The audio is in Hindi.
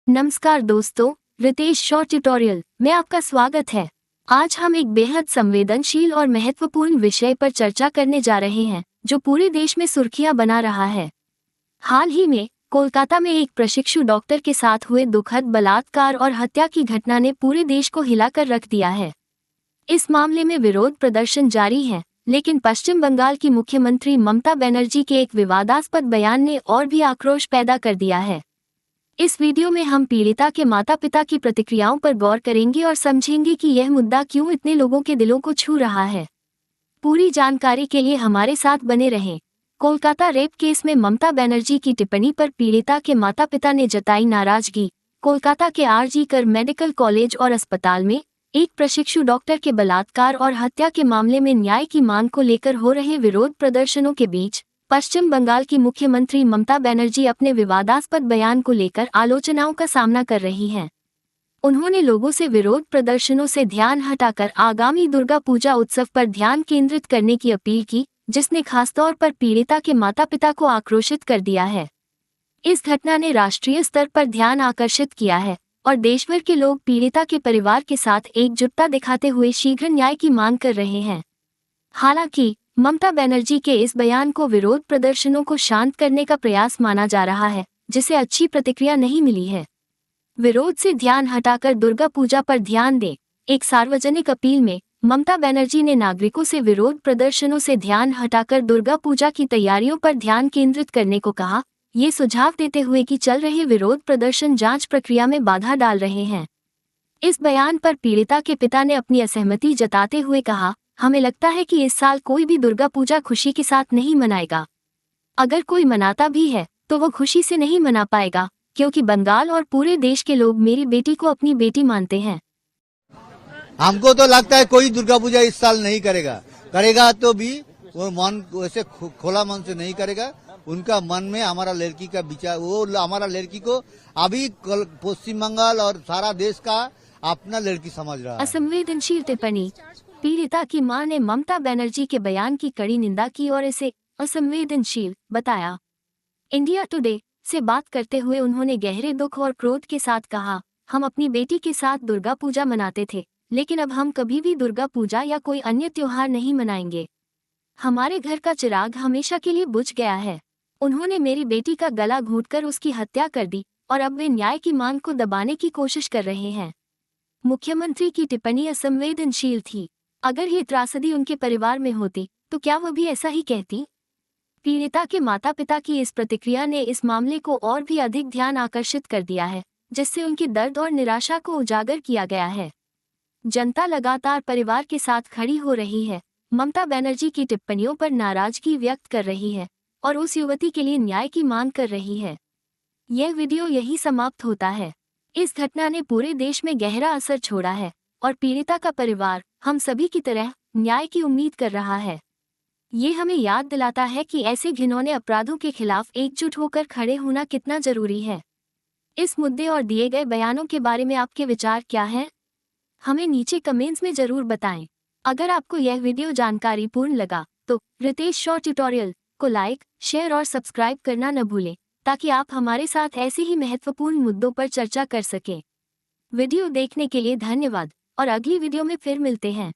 नमस्कार दोस्तों, रितेश शॉर्ट ट्यूटोरियल में आपका स्वागत है। आज हम एक बेहद संवेदनशील और महत्वपूर्ण विषय पर चर्चा करने जा रहे हैं, जो पूरे देश में सुर्खियां बना रहा है। हाल ही में कोलकाता में एक प्रशिक्षु डॉक्टर के साथ हुए दुखद बलात्कार और हत्या की घटना ने पूरे देश को हिलाकर रख दिया है। इस मामले में विरोध प्रदर्शन जारी है, लेकिन पश्चिम बंगाल की मुख्यमंत्री ममता बनर्जी के एक विवादास्पद बयान ने और भी आक्रोश पैदा कर दिया है। इस वीडियो में हम पीड़िता के माता पिता की प्रतिक्रियाओं पर गौर करेंगे और समझेंगे कि यह मुद्दा क्यों इतने लोगों के दिलों को छू रहा है। पूरी जानकारी के लिए हमारे साथ बने रहें। कोलकाता रेप केस में ममता बनर्जी की टिप्पणी पर पीड़िता के माता पिता ने जताई नाराजगी। कोलकाता के आरजी कर मेडिकल कॉलेज और अस्पताल में एक प्रशिक्षु डॉक्टर के बलात्कार और हत्या के मामले में न्याय की मांग को लेकर हो रहे विरोध प्रदर्शनों के बीच पश्चिम बंगाल की मुख्यमंत्री ममता बनर्जी अपने विवादास्पद बयान को लेकर आलोचनाओं का सामना कर रही हैं। उन्होंने लोगों से विरोध प्रदर्शनों से ध्यान हटाकर आगामी दुर्गा पूजा उत्सव पर ध्यान केंद्रित करने की अपील की, जिसने खासतौर पर पीड़िता के माता पिता को आक्रोशित कर दिया है। इस घटना ने राष्ट्रीय स्तर पर ध्यान आकर्षित किया है और देशभर के लोग पीड़िता के परिवार के साथ एकजुटता दिखाते हुए शीघ्र न्याय की मांग कर रहे हैं। हालांकि ममता बनर्जी के इस बयान को विरोध प्रदर्शनों को शांत करने का प्रयास माना जा रहा है, जिसे अच्छी प्रतिक्रिया नहीं मिली है। विरोध से ध्यान हटाकर दुर्गा पूजा पर ध्यान दें। एक सार्वजनिक अपील में ममता बनर्जी ने नागरिकों से विरोध प्रदर्शनों से ध्यान हटाकर दुर्गा पूजा की तैयारियों पर ध्यान केंद्रित करने को कहा, ये सुझाव देते हुए कि चल रहे विरोध प्रदर्शन जांच प्रक्रिया में बाधा डाल रहे हैं। इस बयान पर पीड़िता के पिता ने अपनी असहमति जताते हुए कहा, हमें लगता है कि इस साल कोई भी दुर्गा पूजा खुशी के साथ नहीं मनाएगा। अगर कोई मनाता भी है तो वो खुशी से नहीं मना पाएगा, क्योंकि बंगाल और पूरे देश के लोग मेरी बेटी को अपनी बेटी मानते हैं। हमको तो लगता है कोई दुर्गा पूजा इस साल नहीं करेगा। करेगा तो भी वो मन वैसे खोला मन से नहीं करेगा। उनका मन में हमारा लड़की का विचार, वो हमारा लड़की को अभी पश्चिम बंगाल और सारा देश का अपना लड़की समझ रहा है। असंवेदनशील टिप्पणी। पीड़िता की मां ने ममता बनर्जी के बयान की कड़ी निंदा की और इसे असंवेदनशील बताया। इंडिया टुडे से बात करते हुए उन्होंने गहरे दुख और क्रोध के साथ कहा, हम अपनी बेटी के साथ दुर्गा पूजा मनाते थे, लेकिन अब हम कभी भी दुर्गा पूजा या कोई अन्य त्योहार नहीं मनाएंगे। हमारे घर का चिराग हमेशा के लिए बुझ गया है। उन्होंने मेरी बेटी का गला घोंटकर उसकी हत्या कर दी और अब वे न्याय की मांग को दबाने की कोशिश कर रहे हैं। मुख्यमंत्री की टिप्पणी असंवेदनशील थी। अगर ये त्रासदी उनके परिवार में होती तो क्या वह भी ऐसा ही कहती? पीड़िता के माता पिता की इस प्रतिक्रिया ने इस मामले को और भी अधिक ध्यान आकर्षित कर दिया है, जिससे उनके दर्द और निराशा को उजागर किया गया है। जनता लगातार परिवार के साथ खड़ी हो रही है, ममता बनर्जी की टिप्पणियों पर नाराजगी व्यक्त कर रही है और उस युवती के लिए न्याय की मांग कर रही है। यह वीडियो यही समाप्त होता है। इस घटना ने पूरे देश में गहरा असर छोड़ा है और पीड़िता का परिवार हम सभी की तरह न्याय की उम्मीद कर रहा है। ये हमें याद दिलाता है कि ऐसे घिनौने अपराधों के खिलाफ एकजुट होकर खड़े होना कितना जरूरी है। इस मुद्दे और दिए गए बयानों के बारे में आपके विचार क्या हैं? हमें नीचे कमेंट्स में जरूर बताएं। अगर आपको यह वीडियो जानकारीपूर्ण लगा तो रितेश शॉर्ट ट्यूटोरियल को लाइक, शेयर और सब्सक्राइब करना न भूलें, ताकि आप हमारे साथ ऐसे ही महत्वपूर्ण मुद्दों पर चर्चा कर सकें। वीडियो देखने के लिए धन्यवाद और अगली वीडियो में फिर मिलते हैं।